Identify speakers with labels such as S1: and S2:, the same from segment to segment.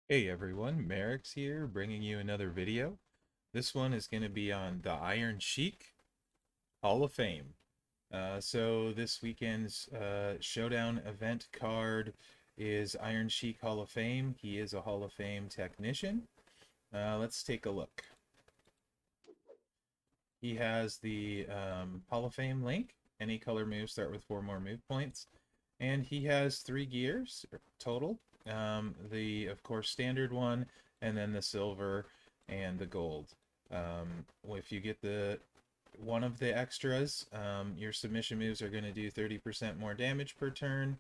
S1: Hey everyone, Mherex here, bringing you another video. This one is going to be on the Iron Sheik Hall of Fame. So this weekend's showdown event card is Iron Sheik Hall of Fame. He is a Hall of Fame technician. Let's take a look. He has the Hall of Fame link. Any color moves start with 4 more move points. And he has 3 gears total. Of course, standard one, and then the silver and the gold. If you get the one of the extras, your submission moves are going to do 30% more damage per turn.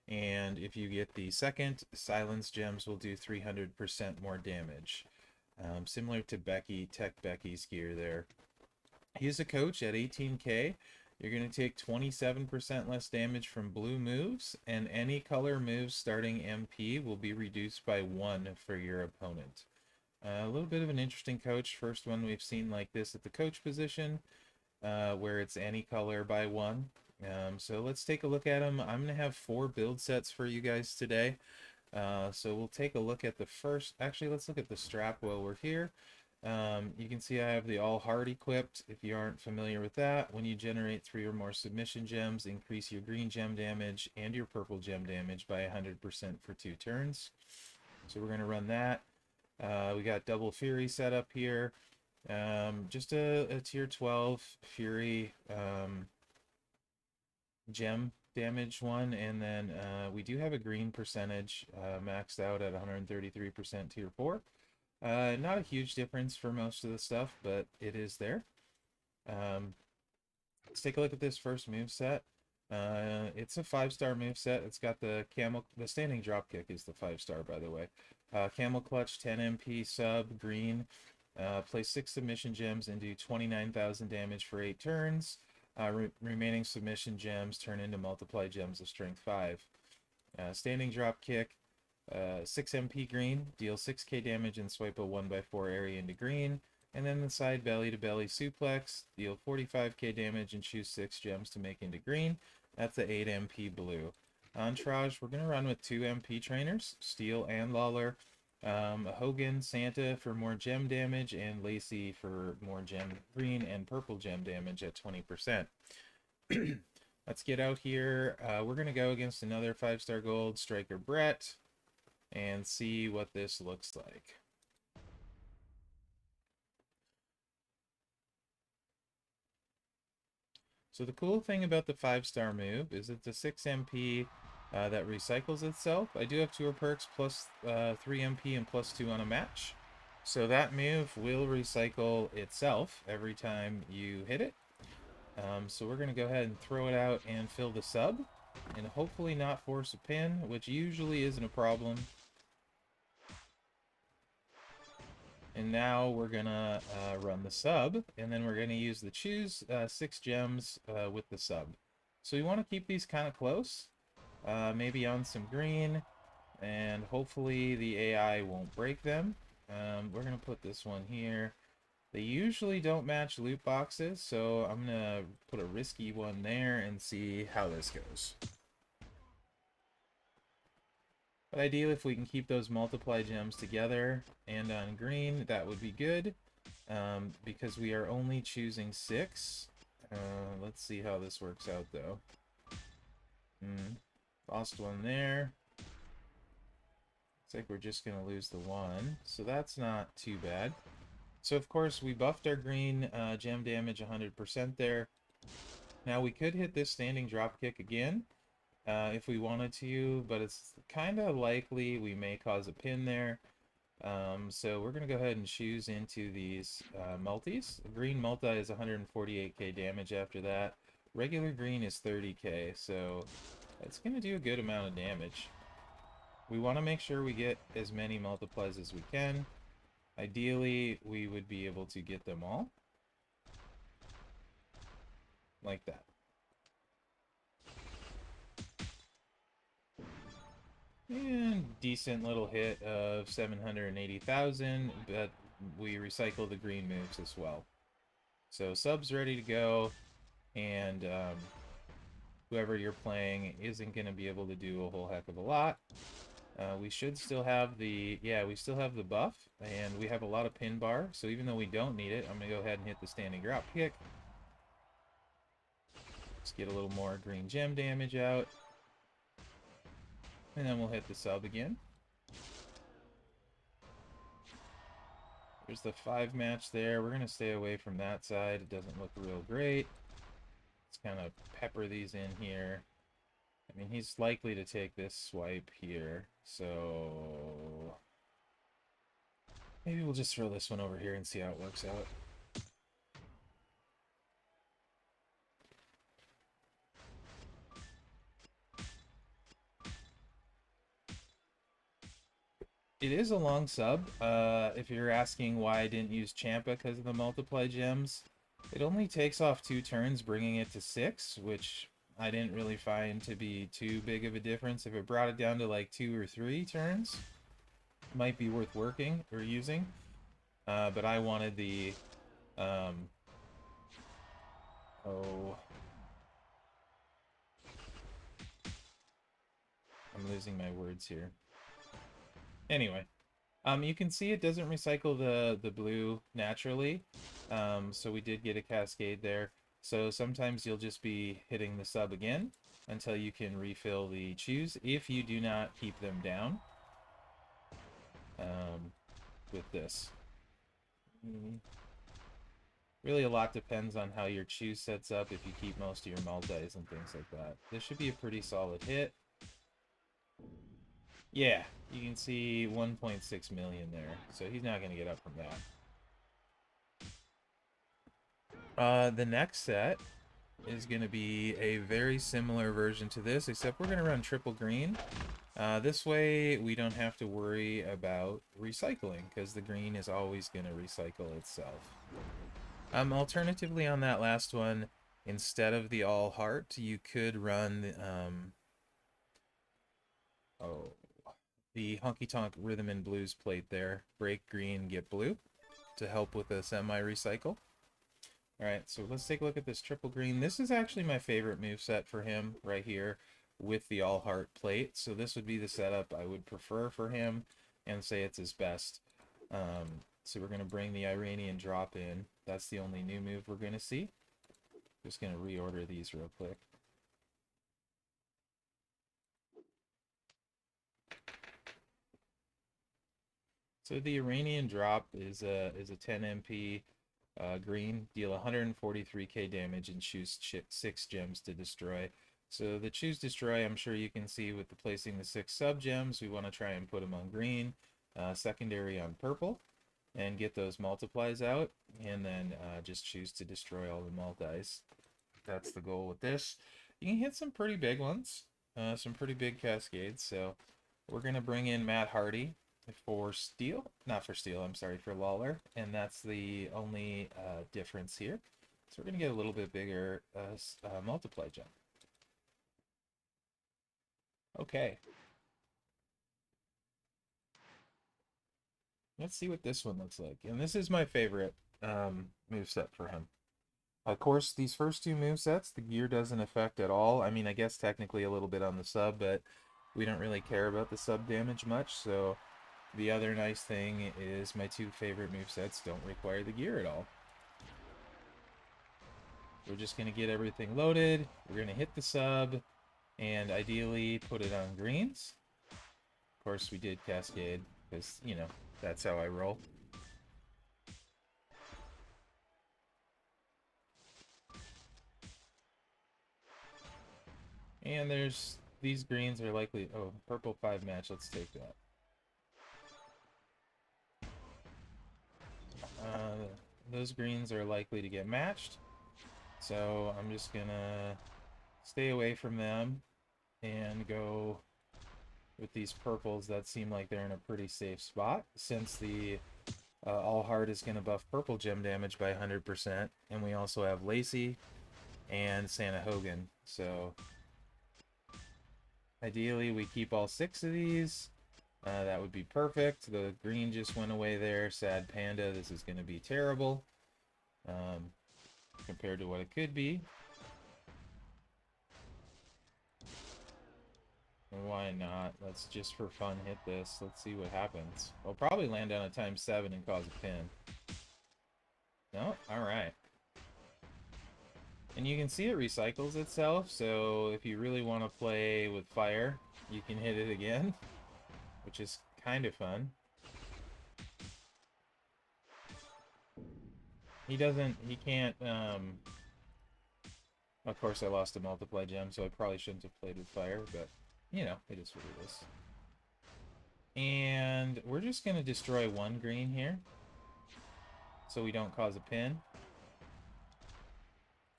S1: And if you get the second, silence gems will do 300% more damage. Similar to Tech Becky's gear there. He's a coach at 18k. You're going to take 27% less damage from blue moves, and any color moves starting MP will be reduced by 1 for your opponent. A little bit of an interesting coach. First one we've seen like this at the coach position, where it's any color by 1. So let's take a look at him. I'm going to have 4 build sets for you guys today. So we'll take a look at the first. Actually, let's look at the strap while we're here. You can see I have the All Heart equipped. If you aren't familiar with that, when you generate 3 or more submission gems, increase your green gem damage and your purple gem damage by 100% for 2 turns. So we're going to run that. We got double Fury set up here. Just a tier 12 Fury gem damage one, and then we do have a green percentage maxed out at 133% tier 4. Not a huge difference for most of the stuff, but it is there. Let's take a look at this first move set. It's a 5-star move set. It's got the standing drop kick is the 5-star, by the way. Camel clutch, 10 MP sub, green. Place 6 submission gems and do 29,000 damage for 8 turns. Remaining submission gems turn into multiply gems of strength 5. Standing drop kick, 6 MP green, deal 6k damage and swipe a 1x4 area into green. And then the side belly to belly suplex, deal 45k damage and choose 6 gems to make into green. That's the 8 MP blue. Entourage, we're going to run with 2 MP trainers, Steel and Lawler. Hogan, Santa for more gem damage, and Lacey for more gem green and purple gem damage at 20%. Let's get out here. We're going to go against another 5-star gold, Striker Brett, and see what this looks like. So the cool thing about the 5-star move is it's a 6 MP that recycles itself. I do have 2 perks plus 3 MP and plus 2 on a match. So that move will recycle itself every time you hit it. So we're going to go ahead and throw it out and fill the sub. And hopefully not force a pin, which usually isn't a problem. And now we're gonna run the sub, and then we're gonna use the choose 6 gems with the sub. So we want to keep these kind of close, maybe on some green, and hopefully the AI won't break them. We're gonna put this one here. They usually don't match loot boxes, so I'm gonna put a risky one there and see how this goes. But ideally, if we can keep those multiply gems together and on green, that would be good. Because we are only choosing 6. Let's see how this works out, though. Lost one there. Looks like we're just going to lose the 1. So that's not too bad. So, of course, we buffed our green gem damage 100% there. Now, we could hit this standing drop kick again. If we wanted to, but it's kind of likely we may cause a pin there. So we're going to go ahead and choose into these multis. Green multi is 148k damage after that. Regular green is 30k, so it's going to do a good amount of damage. We want to make sure we get as many multiplies as we can. Ideally, we would be able to get them all. Like that. And decent little hit of 780,000, but we recycle the green moves as well. So sub's ready to go, and whoever you're playing isn't going to be able to do a whole heck of a lot. We should still have the, yeah, we still have the buff, and we have a lot of pin bar, so even though we don't need it, I'm going to go ahead and hit the standing drop kick. Let's get a little more green gem damage out. And then we'll hit the sub again. There's the 5 match there. We're going to stay away from that side. It doesn't look real great. Let's kind of pepper these in here. I mean, he's likely to take this swipe here, so maybe we'll just throw this one over here and see how it works out. It is a long sub. If you're asking why I didn't use Champa because of the multiply gems, it only takes off 2 turns, bringing it to 6, which I didn't really find to be too big of a difference. If it brought it down to like 2 or 3 turns, it might be worth working or using. But I wanted the oh, I'm losing my words here. Anyway, you can see it doesn't recycle the blue naturally, so we did get a cascade there. So sometimes you'll just be hitting the sub again until you can refill the choose if you do not keep them down with this. Really a lot depends on how your choose sets up, if you keep most of your multis and things like that. This should be a pretty solid hit. Yeah, you can see 1.6 million there, so he's not going to get up from that. The next set is going to be a very similar version to this, except we're going to run triple green. This way we don't have to worry about recycling, because the green is always going to recycle itself. Alternatively, on that last one, instead of the all heart, you could run the Honky Tonk Rhythm and Blues plate there. Break green, get blue, to help with the semi-recycle. Alright, so let's take a look at this triple green. This is actually my favorite moveset for him right here with the all heart plate. So this would be the setup I would prefer for him and say it's his best. So we're going to bring the Iranian drop in. That's the only new move we're going to see. Just going to reorder these real quick. So the Iranian drop is a 10 MP green, deal 143k damage and choose 6 gems to destroy. So the choose destroy, I'm sure you can see with the placing the 6 sub gems, we want to try and put them on green, secondary on purple, and get those multiplies out, and then just choose to destroy all the multis. That's the goal with this. You can hit some pretty big ones, some pretty big cascades. So we're going to bring in Matt Hardy for steel, not for steel, I'm sorry, for Lawler, and that's the only difference here. So we're going to get a little bit bigger multiply jump. Okay. Let's see what this one looks like. And this is my favorite moveset for him. Of course, these first 2 movesets, the gear doesn't affect at all. I mean, I guess technically a little bit on the sub, but we don't really care about the sub damage much, so the other nice thing is my 2 favorite movesets don't require the gear at all. We're just going to get everything loaded, we're going to hit the sub, and ideally put it on greens. Of course, we did cascade, because, you know, that's how I roll. And there's, these greens are likely, oh, purple 5 match, let's take that. Those greens are likely to get matched, so I'm just gonna stay away from them and go with these purples that seem like they're in a pretty safe spot, since the all heart is going to buff purple gem damage by 100%, and we also have Lacey and Santa Hogan. So ideally we keep all 6 of these. That would be perfect. The green just went away there. Sad Panda. This is going to be terrible compared to what it could be. Why not? Let's just for fun hit this. Let's see what happens. I'll probably land on a ×7 and cause a pin. No? Alright. And you can see it recycles itself, so if you really want to play with fire, you can hit it again, which is kind of fun. He can't, of course I lost a multiply gem, so I probably shouldn't have played with fire, but, you know, it is what it is. And we're just going to destroy one green here, so we don't cause a pin.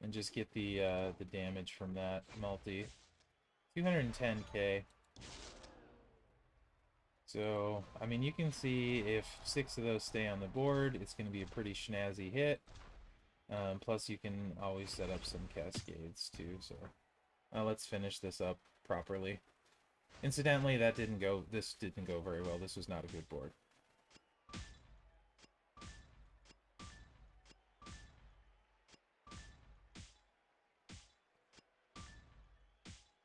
S1: And just get the damage from that multi. 210k. So, I mean, you can see if 6 of those stay on the board, it's going to be a pretty schnazzy hit. Plus, you can always set up some cascades, too. So, let's finish this up properly. Incidentally, this didn't go very well. This was not a good board.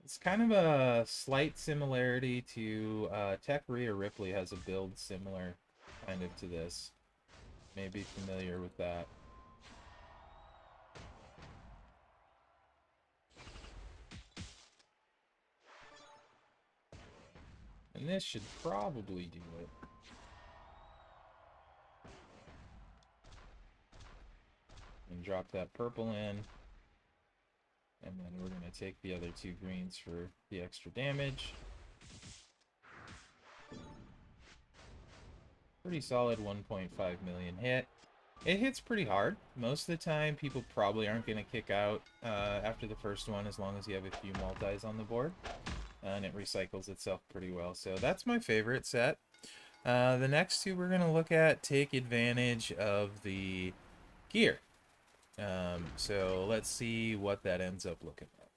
S1: It's kind of a slight similarity to Tech Rhea Ripley has a build similar kind of to this. Maybe familiar with that. And this should probably do it. And drop that purple in. And then we're going to take the other 2 greens for the extra damage. Pretty solid 1.5 million hit. It hits pretty hard. Most of the time, people probably aren't going to kick out after the first one as long as you have a few multis on the board. And it recycles itself pretty well. So that's my favorite set. The next 2 we're going to look at take advantage of the gear. So let's see what that ends up looking like.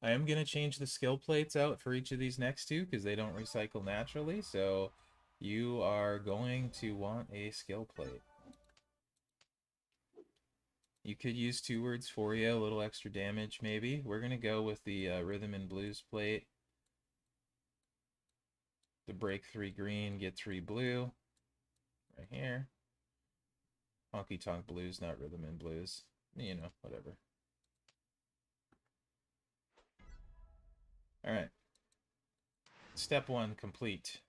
S1: I am going to change the skill plates out for each of these next 2 because they don't recycle naturally. So you are going to want a skill plate. You could use 2 words for you, a little extra damage maybe. We're going to go with the Rhythm and Blues plate. The break 3 green, get 3 blue. Right here. Honky Tonk Blues, not Rhythm and Blues. You know, whatever. Alright. Step 1 complete.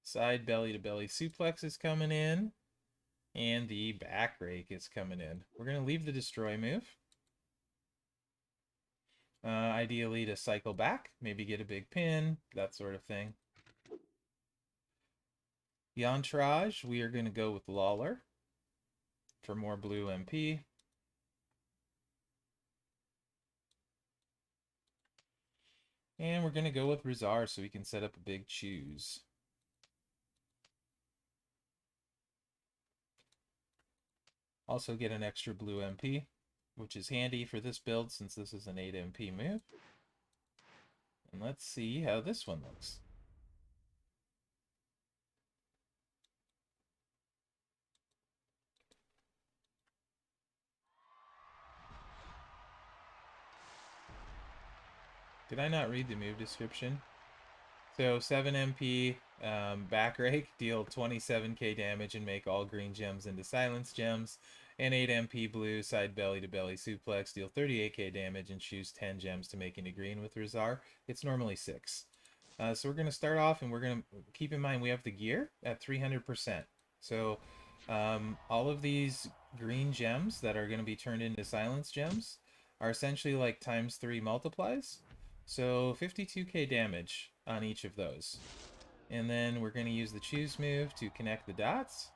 S1: Side belly to belly suplex is coming in. And the back rake is coming in. We're going to leave the destroy move. Ideally to cycle back, maybe get a big pin, that sort of thing. The entourage, we are going to go with Lawler for more blue MP. And we're going to go with Rizar so we can set up a big choose. Also get an extra blue MP, which is handy for this build since this is an 8 MP move. And let's see how this one looks. Did I not read the move description? So 7 MP back rake, deal 27k damage and make all green gems into silence gems. And 8 MP blue side belly to belly suplex, deal 38k damage and choose 10 gems to make into green with Rizar. It's normally 6. So we're going to start off and we're going to keep in mind we have the gear at 300%. So all of these green gems that are going to be turned into silence gems are essentially like ×3 multiplies. So 52k damage on each of those. And then we're going to use the choose move to connect the dots.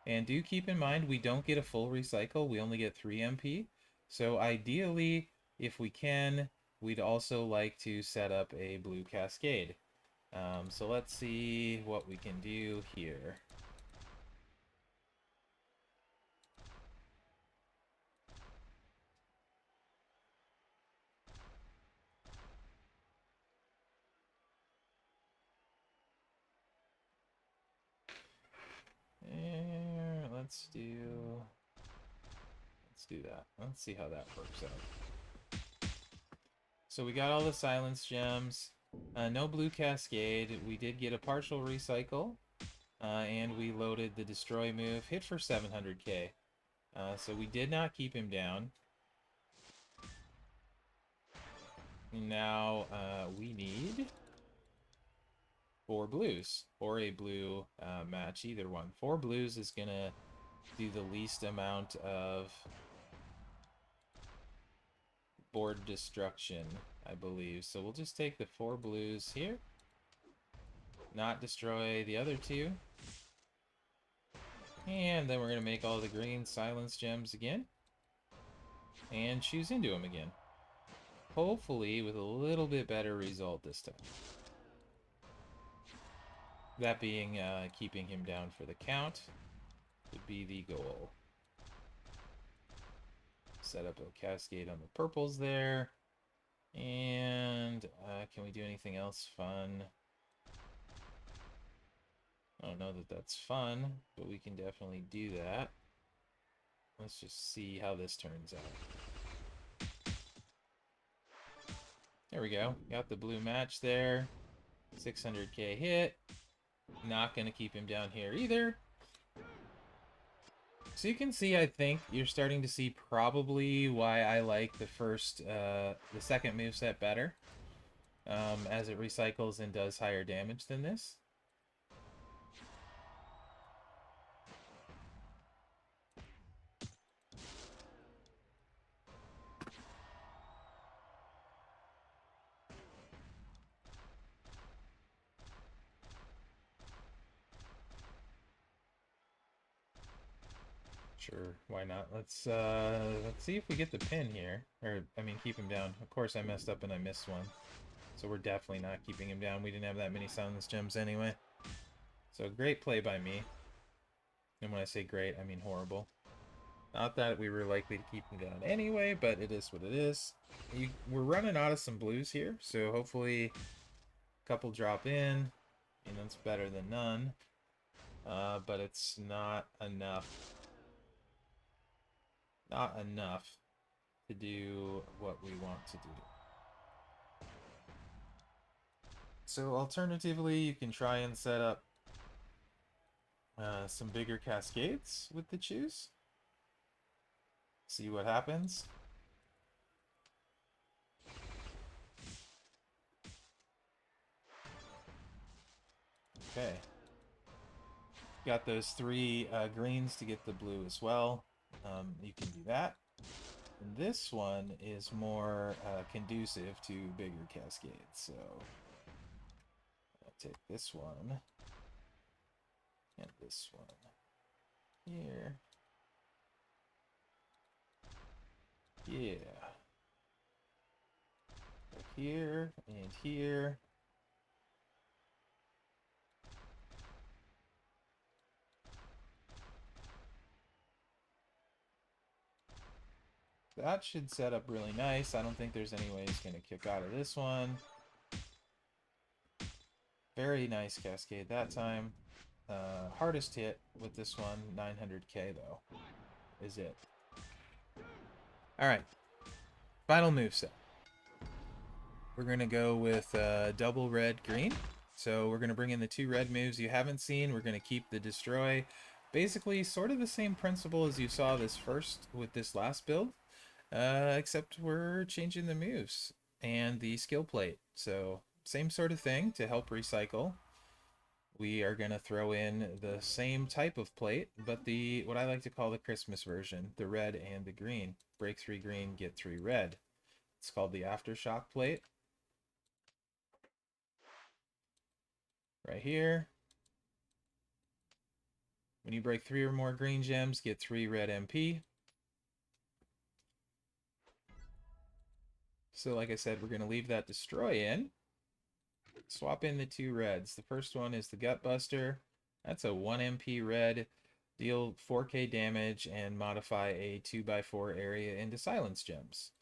S1: And do keep in mind we don't get a full recycle, we only get 3 MP. So ideally, if we can, we'd also like to set up a blue cascade. So let's see what we can do here. And let's do that. Let's see how that works out. So we got all the silence gems. No blue cascade. We did get a partial recycle. And we loaded the destroy move. Hit for 700k. So we did not keep him down. Now we need 4 blues. Or a blue match. Either one. 4 blues is going to do the least amount of board destruction, I believe. So we'll just take the 4 blues here. Not destroy the other 2. And then we're going to make all the green silence gems again. And choose into them again. Hopefully with a little bit better result this time. That being keeping him down for the count would be the goal. Set up a cascade on the purples there. And can we do anything else fun? I don't know that that's fun, but we can definitely do that. Let's just see how this turns out. There we go. Got the blue match there. 600k hit. Not going to keep him down here either. So you can see, I think, you're starting to see probably why I like the second moveset better. As it recycles and does higher damage than this. Sure, why not? Let's see if we get the pin here. Or, I mean, keep him down. Of course I messed up and I missed one. So we're definitely not keeping him down. We didn't have that many silence gems anyway. So great play by me. And when I say great, I mean horrible. Not that we were likely to keep him down anyway, but it is what it is. We're running out of some blues here, so hopefully a couple drop in. And that's better than none. But it's not enough. Not enough to do what we want to do. So alternatively, you can try and set up some bigger cascades with the choose. See what happens. Okay. Got those 3 greens to get the blue as well. You can do that. And this one is more conducive to bigger cascades. So I'll take this one and this one here. Yeah. Here and here. That should set up really nice. I don't think there's any way it's going to kick out of this one. Very nice cascade that time. Hardest hit with this one, 900k though, is it. Alright. Final moveset. We're going to go with double red green. So we're going to bring in the 2 red moves you haven't seen. We're going to keep the destroy. Basically, sort of the same principle as you saw this first with this last build. Except we're changing the moves and the skill plate. So same sort of thing to help recycle. We are going to throw in the same type of plate, but what I like to call the Christmas version, the red and the green. Break 3 green, get 3 red. It's called the Aftershock plate. Right here. When you break 3 or more green gems, get 3 red MP. So like I said, we're going to leave that destroy in. Swap in the 2 reds. The first one is the Gutbuster. That's a 1 MP red. Deal 4k damage and modify a 2x4 area into silence gems.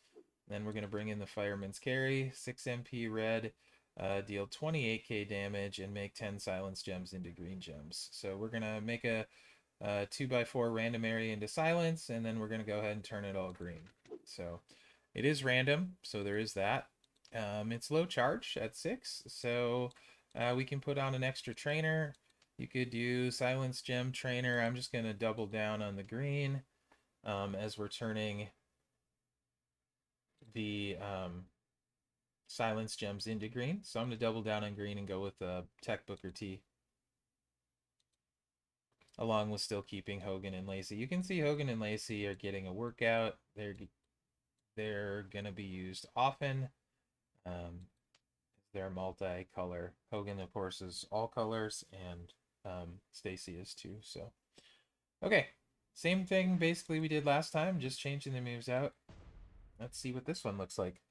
S1: Then we're going to bring in the Fireman's Carry. 6 MP red. Deal 28k damage and make 10 silence gems into green gems. So we're going to make a 2x4 random area into silence, and then we're going to go ahead and turn it all green. So it is random, so there is that. It's low charge at 6, so we can put on an extra trainer. You could do Silence Gem Trainer. I'm just going to double down on the green as we're turning the Silence Gems into green. So I'm going to double down on green and go with Tech Booker T, along with still keeping Hogan and Lacey. You can see Hogan and Lacey are getting a workout. They're going to be used often. They're multi-color. Hogan, of course, is all colors, and Stacy is too. So, okay, same thing basically we did last time, just changing the moves out. Let's see what this one looks like.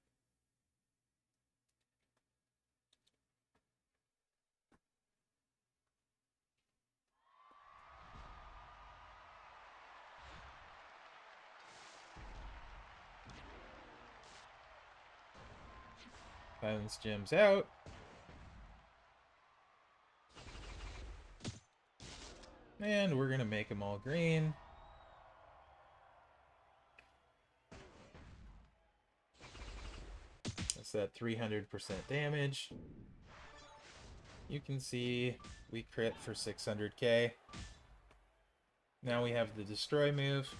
S1: Silence Gems out. And we're going to make them all green. That's that 300% damage. You can see we crit for 600k. Now we have the destroy move.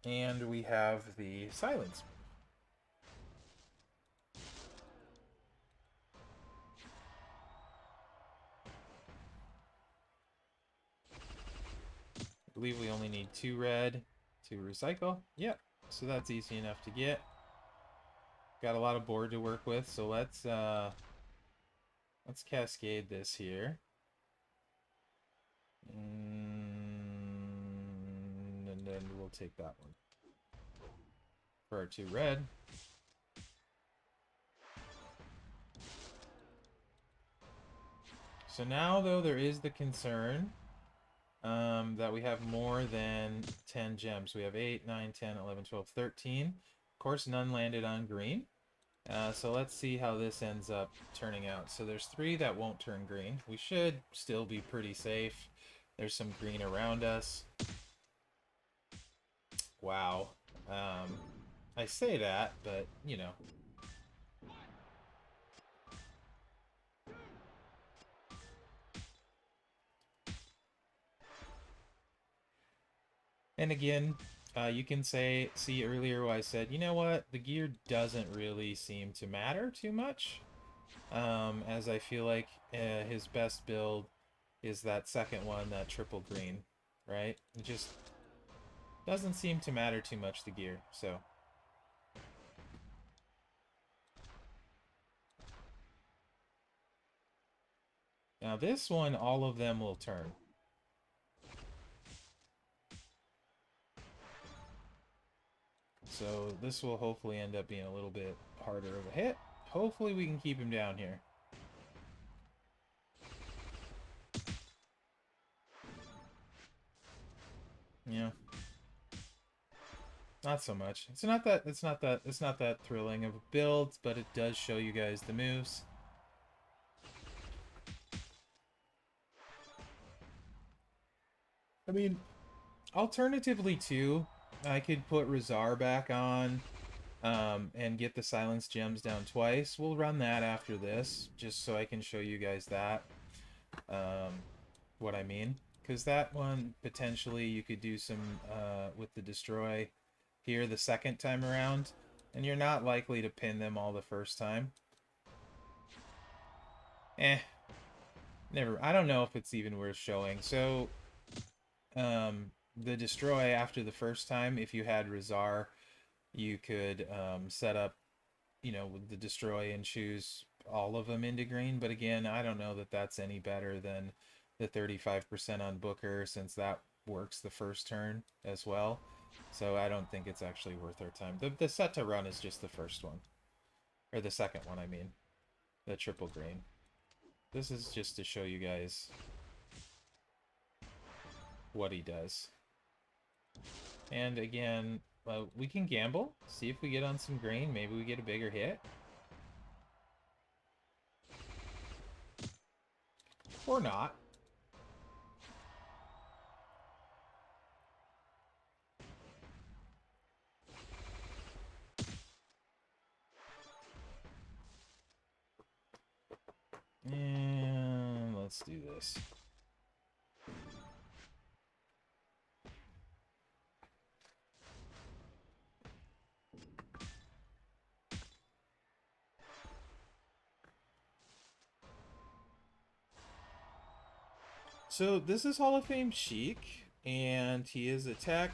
S1: And we have the silence. I believe we only need 2 red to recycle. Yep, so that's easy enough to get. Got a lot of board to work with, so let's cascade this here. And then we'll take that one for our 2 red. So now, though, there is the concern that we have more than 10 gems. We have 8, 9, 10, 11, 12, 13. Of course, none landed on green. So let's see how this ends up turning out. So there's 3 that won't turn green. We should still be pretty safe. There's some green around us. Wow. I say that, but, you know. And again, you can see earlier where I said, you know what, the gear doesn't really seem to matter too much, as I feel like his best build is that second one, that triple green, right? It just doesn't seem to matter too much, the gear, so. Now this one, all of them will turn. So this will hopefully end up being a little bit harder of a hit. Hopefully we can keep him down here. Yeah. Not so much. It's not that thrilling of a build, but it does show you guys the moves. I mean, alternatively too, I could put Razar back on and get the Silence Gems down twice. We'll run that after this, just so I can show you guys that, what I mean. Because that one, potentially, you could do some with the Destroy here the second time around, and you're not likely to pin them all the first time. I don't know if it's even worth showing. So, the Destroy after the first time, if you had Razar, you could set up, you know, with the Destroy and choose all of them into green. But again, I don't know that that's any better than the 35% on Booker, since that works the first turn as well. So I don't think it's actually worth our time. The set to run is just the first one. Or the second one, I mean. The triple green. This is just to show you guys what he does. And again, we can gamble. See if we get on some green. Maybe we get a bigger hit. Or not. Let's do this. So this is Hall of Fame Sheik, and he is a tech.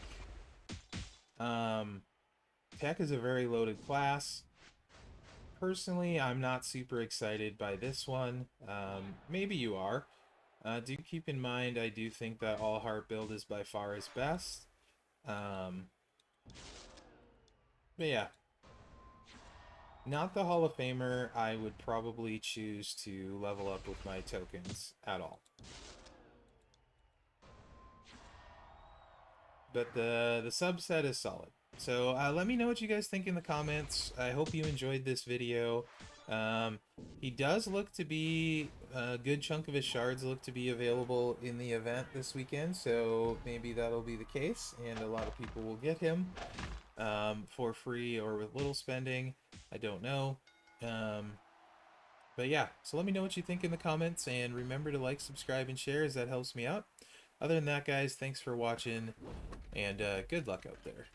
S1: Tech is a very loaded class. Personally, I'm not super excited by this one. Maybe you are. Do keep in mind, I do think that all heart build is by far his best. But yeah, not the Hall of Famer I would probably choose to level up with my tokens at all. But the subset is solid. So let me know what you guys think in the comments. I hope you enjoyed this video. He does look to be, a good chunk of his shards look to be available in the event this weekend, so maybe that'll be the case, and a lot of people will get him for free or with little spending. I don't know. But yeah, so let me know what you think in the comments, and remember to like, subscribe, and share, as that helps me out. Other than that, guys, thanks for watching, and good luck out there.